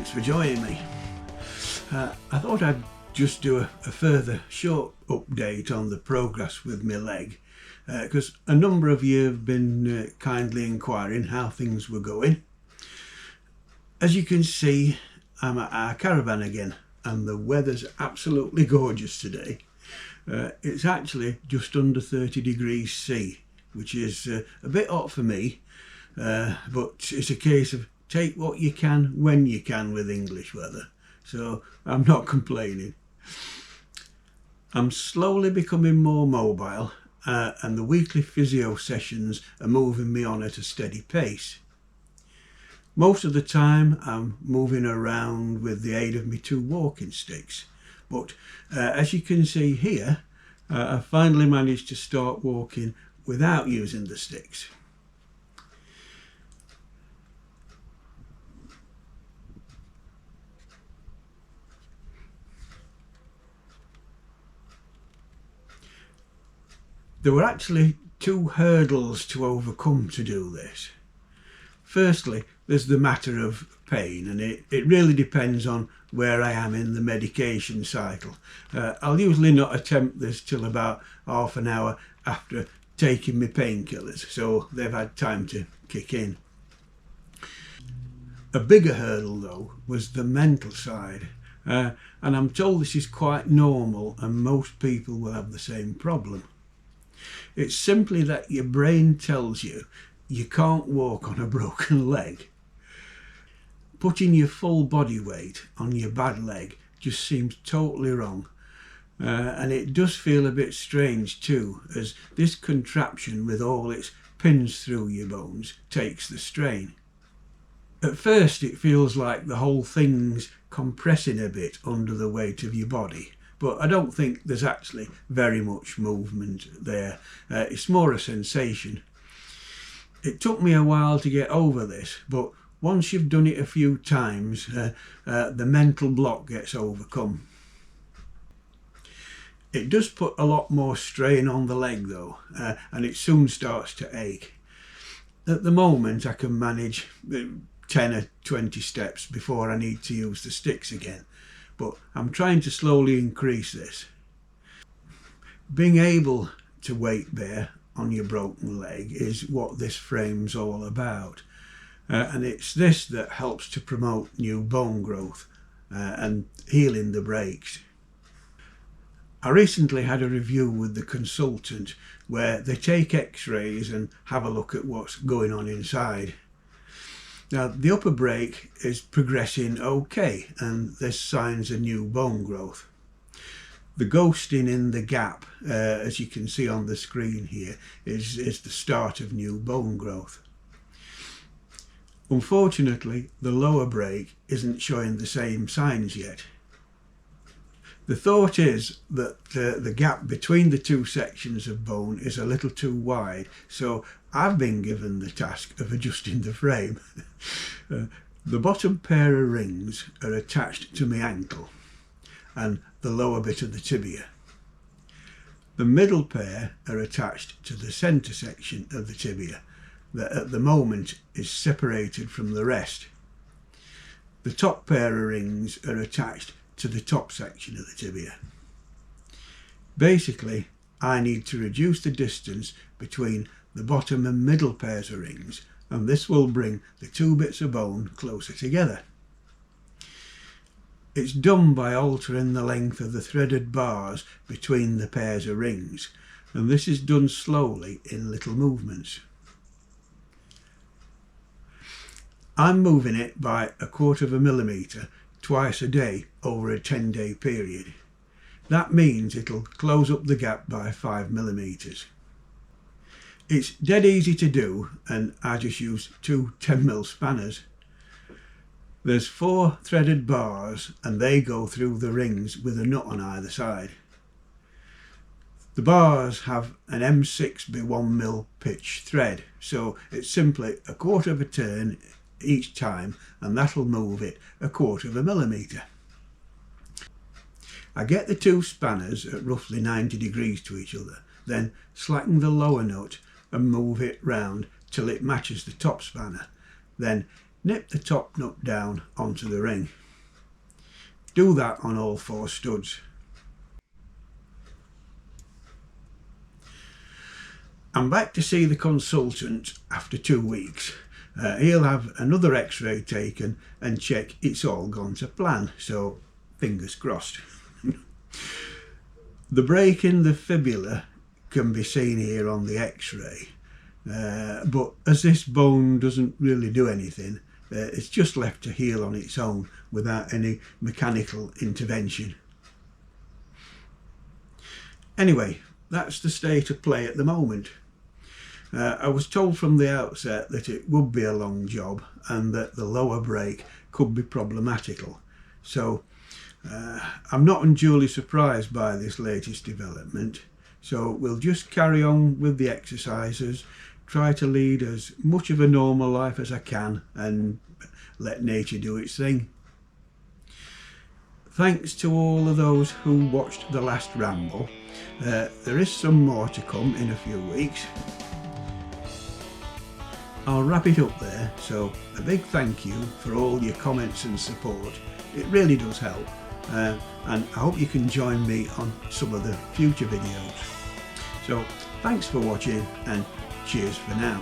thanks for joining me. I thought I'd just do a further short update on the progress with my leg, because a number of you have been kindly inquiring how things were going. As you can see, I'm at our caravan again and the weather's absolutely gorgeous today. It's actually just under 30 degrees C, which is a bit hot for me, but it's a case of take what you can when you can with English weather, so I'm not complaining. I'm slowly becoming more mobile, and the weekly physio sessions are moving me on at a steady pace. Most of the time I'm moving around with the aid of my two walking sticks, but as you can see here, I finally managed to start walking without using the sticks. There were actually two hurdles to overcome to do this. Firstly, there's the matter of pain, and it really depends on where I am in the medication cycle. I'll usually not attempt this till about half an hour after taking my painkillers, so they've had time to kick in. A bigger hurdle though was the mental side, and I'm told this is quite normal and most people will have the same problem. It's simply that your brain tells you you can't walk on a broken leg. Putting your full body weight on your bad leg just seems totally wrong, and it does feel a bit strange too, as this contraption with all its pins through your bones takes the strain. At first it feels like the whole thing's compressing a bit under the weight of your body, but I don't think there's actually very much movement there. It's more a sensation. It took me a while to get over this, but once you've done it a few times, the mental block gets overcome. It does put a lot more strain on the leg though, and it soon starts to ache. At the moment I can manage 10 or 20 steps before I need to use the sticks again, but I'm trying to slowly increase this. Being able to weight bear on your broken leg is what this frame's all about, and it's this that helps to promote new bone growth and healing the breaks. I recently had a review with the consultant where they take x-rays and have a look at what's going on inside. Now the upper break is progressing okay and there's signs of new bone growth. The ghosting in the gap, as you can see on the screen here, is the start of new bone growth. Unfortunately, the lower break isn't showing the same signs yet. The thought is that the gap between the two sections of bone is a little too wide, so I've been given the task of adjusting the frame. The bottom pair of rings are attached to my ankle and the lower bit of the tibia. The middle pair are attached to the centre section of the tibia that at the moment is separated from the rest. The top pair of rings are attached to the top section of the tibia. Basically, I need to reduce the distance between the bottom and middle pairs of rings, and this will bring the two bits of bone closer together. It's done by altering the length of the threaded bars between the pairs of rings, and this is done slowly in little movements. I'm moving it by 1/4 millimetre twice a day over a 10-day period. That means it'll close up the gap by 5 millimetres. It's dead easy to do, and I just use two 10mm spanners. There's 4 threaded bars and they go through the rings with a nut on either side. The bars have an M6 by 1mm pitch thread, so it's simply 1/4 turn each time and that'll move it 1/4 millimetre. I get the two spanners at roughly 90 degrees to each other, then slacken the lower nut and move it round till it matches the top spanner, then nip the top nut down onto the ring. Do that on all 4 studs. I'm back to see the consultant after 2 weeks. He'll have another x-ray taken and check it's all gone to plan, so fingers crossed. The break in the fibula can be seen here on the x-ray, but as this bone doesn't really do anything, it's just left to heal on its own without any mechanical intervention. Anyway, that's the state of play at the moment. I was told from the outset that it would be a long job and that the lower break could be problematical, so I'm not unduly surprised by this latest development. So we'll just carry on with the exercises, try to lead as much of a normal life as I can and let nature do its thing. Thanks to all of those who watched the last ramble. There is some more to come in a few weeks. I'll wrap it up there, so a big thank you for all your comments and support. It really does help, and I hope you can join me on some of the future videos. So thanks for watching and cheers for now.